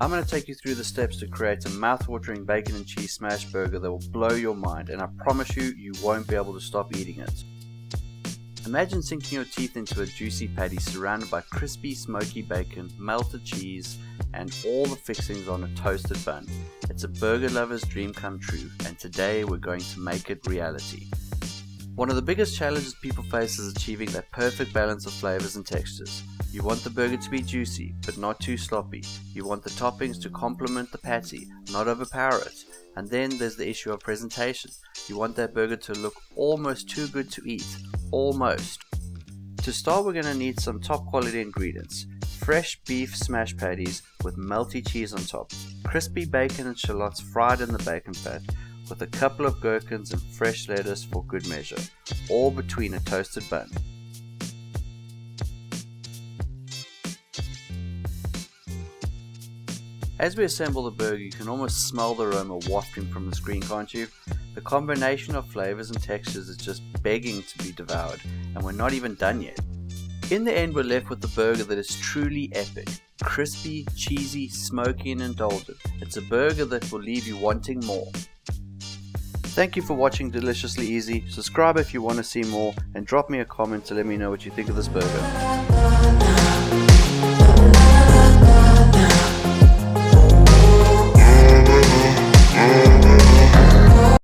I'm going to take you through the steps to create a mouth-watering bacon and cheese smash burger that will blow your mind, and I promise you, you won't be able to stop eating it. Imagine sinking your teeth into a juicy patty surrounded by crispy, smoky bacon, melted cheese, and all the fixings on a toasted bun. It's a burger lover's dream come true, and today we're going to make it reality. One of the biggest challenges people face is achieving that perfect balance of flavors and textures. You want the burger to be juicy, but not too sloppy. You want the toppings to complement the patty, not overpower it. And then there's the issue of presentation. You want that burger to look almost too good to eat. Almost. To start, we're going to need some top quality ingredients. Fresh beef smash patties with melty cheese on top. Crispy bacon and shallots fried in the bacon fat, with a couple of gherkins and fresh lettuce for good measure, all between a toasted bun. As we assemble the burger, you can almost smell the aroma wafting from the screen, can't you? The combination of flavors and textures is just begging to be devoured, and we're not even done yet. In the end, we're left with a burger that is truly epic. Crispy, cheesy, smoky and indulgent. It's a burger that will leave you wanting more. Thank you for watching Deliciously Easy. Subscribe if you want to see more, and drop me a comment to let me know what you think of this burger.